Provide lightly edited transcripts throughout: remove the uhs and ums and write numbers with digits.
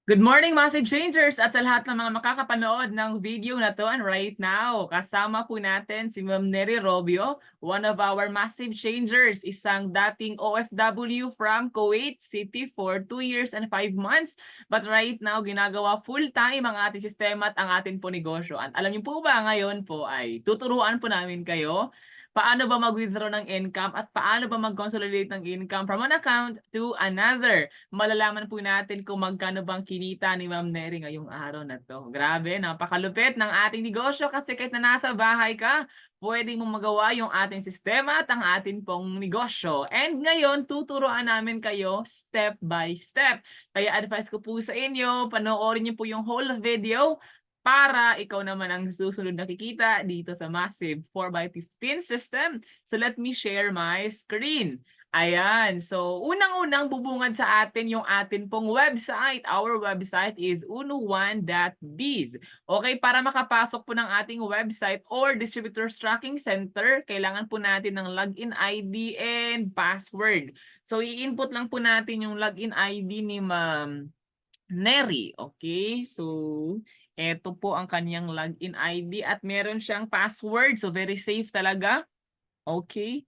Good morning, Massive Changers! At sa lahat ng mga makakapanood ng video na to and right now, kasama po natin si Ma'am Neri Robio, one of our Massive Changers, isang dating OFW from Kuwait City for 2 years and 5 months. But right now, ginagawa full-time ang ating sistema at ang ating po negosyo. At alam niyo po ba, ngayon po ay tuturuan po namin kayo paano ba mag-withdraw ng income at paano ba mag-consolidate ng income from one account to another. Malalaman po natin kung magkano bang kinita ni Ma'am Neri ngayong araw na to. Grabe, napakalupit ng ating negosyo kasi kahit na nasa bahay ka, pwede mong magawa yung ating sistema at ang ating pong negosyo. And ngayon, tuturuan namin kayo step by step. Kaya advice ko po sa inyo, panoorin niyo po yung whole video para ikaw naman ang susunod na kikita dito sa Massive 4x15 system. So let me share my screen. Ayan. So, unang-unang bubungad sa atin yung atin pong website. Our website is uno1.biz. Okay, para makapasok po ng ating website or Distributors Tracking Center, kailangan po natin ng login ID and password. So, i-input lang po natin yung login ID ni Ma'am Neri. Okay, so eto po ang kanyang login ID at meron siyang password. So, very safe talaga. Okay.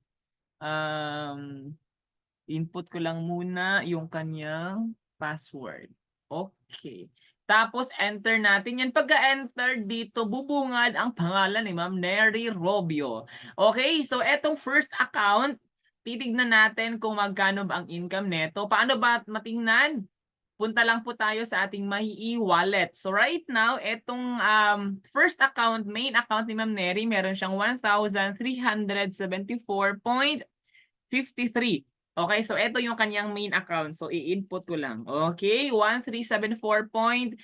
Input ko lang muna yung kanyang password. Okay. Tapos enter natin yan. Pagka-enter dito, bubungad ang pangalan ni Ma'am Neri Robio. Okay, so etong first account, titignan natin kung magkano ba ang income neto. Paano ba matingnan? Punta lang po tayo sa ating My e-wallet. So right now, etong first account, main account ni Ma'am Neri, meron siyang 1,374.53. Okay, so ito yung kanyang main account. So i-input ko lang. Okay, 1,374.53.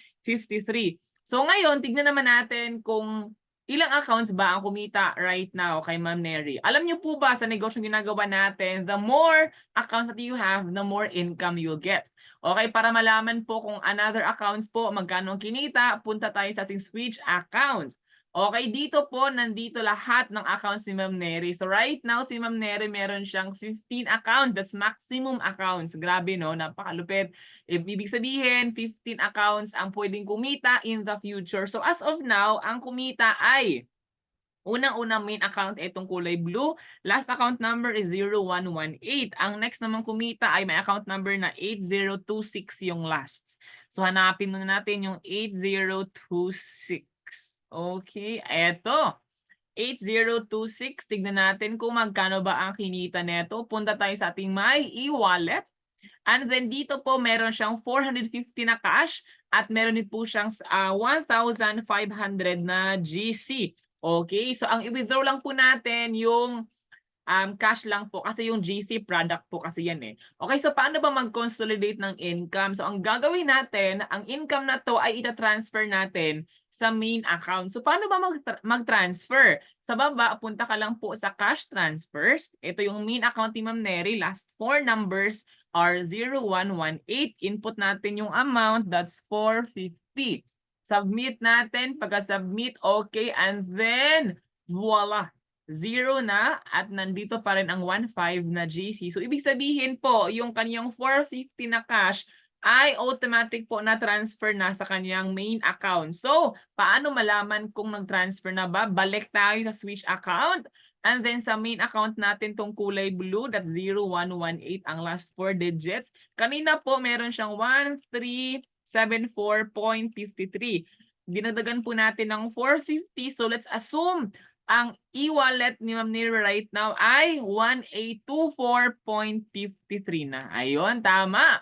So ngayon, tignan naman natin kung ilang accounts ba ang kumita right now kay Ma'am Neri. Alam niyo po ba sa negosyong ginagawa natin, the more accounts that you have, the more income you'll get. Okay, para malaman po kung another accounts po magkano ang kinita, punta tayo sa ating switch account. Okay, dito po, nandito lahat ng accounts ni Ma'am Neri. So right now, si Ma'am Neri meron siyang 15 accounts. That's maximum accounts. Grabe, no? Napakalupit. Ibig sabihin, 15 accounts ang pwedeng kumita in the future. So as of now, ang kumita ay unang-unang main account itong kulay blue. Last account number is 0118. Ang next naman kumita ay may account number na 8026 yung last. So hanapin muna natin yung 8026. Okay, eto. 8026. Tignan natin kung magkano ba ang kinita neto. Punta tayo sa ating My e-wallet. And then dito po meron siyang 450 na cash at meron din po siyang 1,500 na GC. Okay, so ang i-withdraw lang po natin yung cash lang po kasi yung GC product po kasi yan eh. Okay, so paano ba mag-consolidate ng income? So ang gagawin natin, ang income na to ay ita-transfer natin sa main account. So paano ba mag-transfer? Sa baba, punta ka lang po sa cash transfers. Ito yung main account ni Ma'am Neri. Last 4 numbers are 0118. Input natin yung amount, that's 450. Submit natin. Pagka-submit, okay. And then, voila! 0 na at nandito pa rin ang 1.5 na GC. So, ibig sabihin po, yung kanyang 450 na cash ay automatic po na transfer na sa kanyang main account. So, paano malaman kung nag-transfer na ba? Balik tayo sa switch account. And then sa main account natin tong kulay blue, that's 0118 ang last 4 digits. Kanina po meron siyang 1,374.53. Dinagdagan po natin ng 450. So, let's assume ang e-wallet ni Ma'am Neri right now ay 1,824.53 na. Ayun, tama.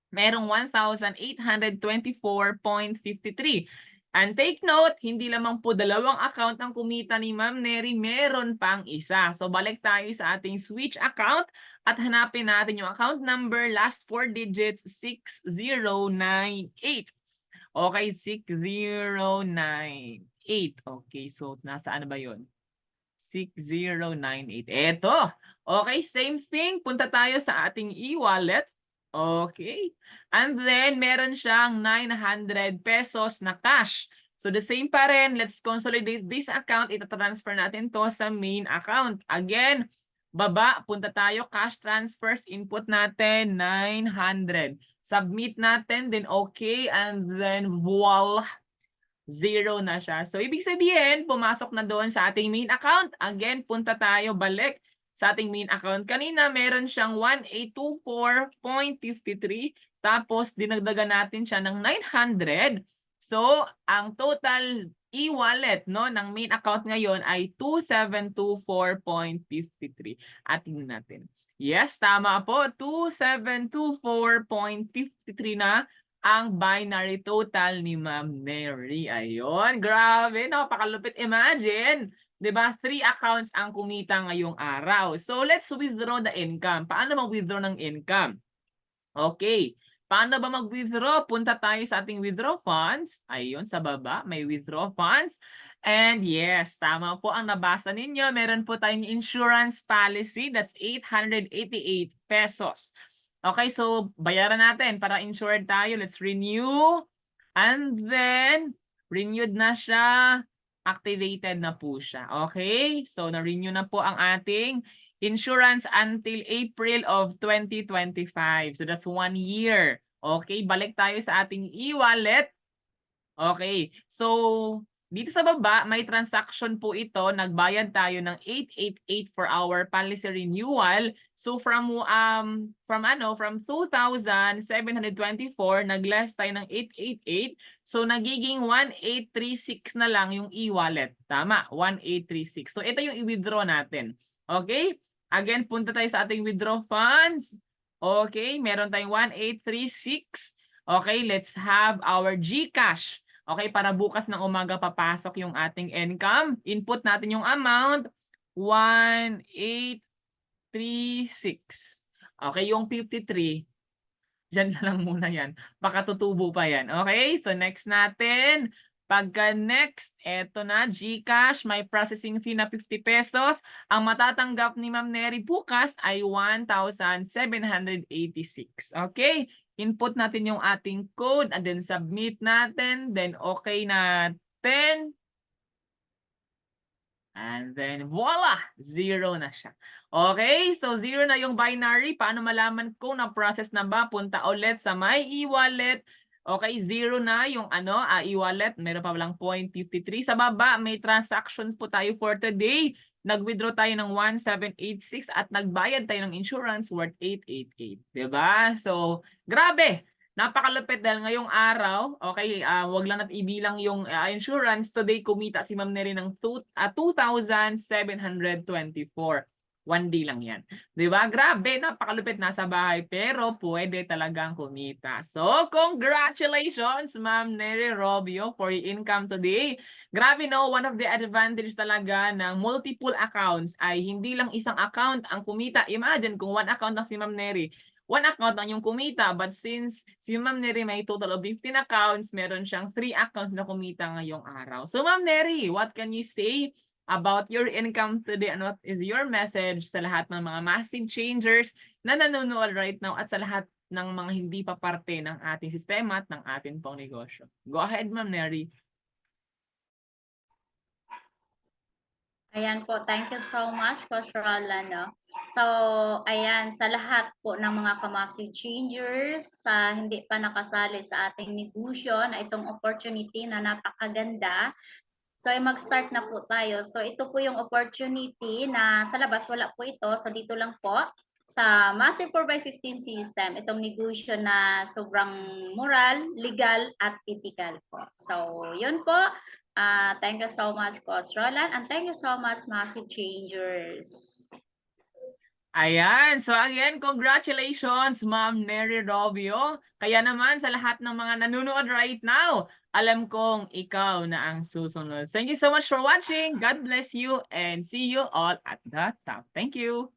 Merong 1,824.53. And take note, hindi lamang po dalawang account ang kumita ni Ma'am Neri, meron pang isa. So balik tayo sa ating switch account at hanapin natin yung account number, last 4 digits, 6098. Okay, 6098. Okay, so nasaan na ba yun? 6098. Eto. Okay, same thing. Punta tayo sa ating e-wallet. Okay. And then, meron siyang 900 pesos na cash. So, the same pa rin. Let's consolidate this account. Ita-transfer natin to sa main account. Again, Baba, punta tayo, cash transfers, input natin, 900. Submit natin, then okay, and then voila, 0 na siya. So, ibig sabihin, pumasok na doon sa ating main account. Again, punta tayo, balik sa ating main account. Kanina, meron siyang 1824.53. Tapos, dinagdagan natin siya ng 900. So, ang total e-wallet no, ng main account ngayon ay 2724.53. At tingnan natin. Yes, tama po. 2724.53 na ang binary total ni Ma'am Mary. Ayun, grabe, napakalupit. Imagine, 'di ba? 3 accounts ang kumita ngayong araw. So let's withdraw the income. Paano mag-withdraw ng income? Okay. Paano ba mag-withdraw? Punta tayo sa ating withdraw funds. Ayun, sa baba, may withdraw funds. And yes, tama po ang nabasa ninyo. Meron po tayong insurance policy. That's 888 pesos. Okay, so bayaran natin para insured tayo. Let's renew. And then, renewed na siya. Activated na po siya. Okay, so na-renew na po ang ating insurance until April of 2025. So that's 1 year. Okay, balik tayo sa ating e-wallet. Okay, so dito sa baba, may transaction po ito. Nagbayad tayo ng 888 for our policy renewal. So from 2,724, nag-less tayo ng 888. So nagiging 1836 na lang yung e-wallet. Tama, 1836. So ito yung i-withdraw natin. Okay? Again, punta tayo sa ating withdraw funds. Okay, meron tayong 1836. Okay, let's have our GCash. Okay, para bukas ng umaga papasok yung ating income. Input natin yung amount, 1836. Okay, yung 53, dyan na lang muna yan. Baka tutubo pa yan. Okay, so next natin. Pagka next, eto na, GCash, may processing fee na 50 pesos. Ang matatanggap ni Ma'am Neri bukas ay 1,786. Okay? Input natin yung ating code and then submit natin. Then okay natin. And then voila! 0 na siya. Okay, so 0 na yung binary. Paano malaman kung na-process na ba? Punta ulit sa my e-wallet. Okay, 0 na yung e-wallet. Meron pa lang 0.53. Sa baba, may transactions po tayo for today. Nag-withdraw tayo ng 1786 at nagbayad tayo ng insurance worth 888. Diba? So, grabe! Napakalupit dahil ngayong araw, okay, wag lang natin ibilang yung insurance. Today, kumita si Ma'am Neri ng 2,724. 1 day lang yan. Diba? Grabe, napakalupit, nasa bahay. Pero pwede talagang kumita. So, congratulations, Ma'am Neri Robio, for your income today. Grabe, no? One of the advantage talaga ng multiple accounts ay hindi lang isang account ang kumita. Imagine kung 1 account lang si Ma'am Neri. 1 account lang yung kumita, but since si Ma'am Neri may total of 15 accounts, meron siyang 3 accounts na kumita ngayong araw. So Ma'am Neri, what can you say about your income today and what is your message sa lahat ng mga massive changers na nanonood right now at sa lahat ng mga hindi pa parte ng ating sistema at ng ating pong negosyo? Go ahead, Ma'am Neri. Ayan po, thank you so much, Coach Roland. No? So, ayan, sa lahat po ng mga kamasi changers, sa hindi pa nakasali sa ating negosyo na itong opportunity na napakaganda. So, ay mag-start na po tayo. So, ito po yung opportunity na sa labas, wala po ito. So, dito lang po sa Massive 4x15 system, itong negosyo na sobrang moral, legal, at ethical po. So, yun po. Thank you so much, Coach Roland, and thank you so much, Massive Changers. Ayan. So again, congratulations, Ma'am Neri Robio. Kaya naman sa lahat ng mga nanonood right now, alam kong ikaw na ang susunod. Thank you so much for watching. God bless you and see you all at the top. Thank you.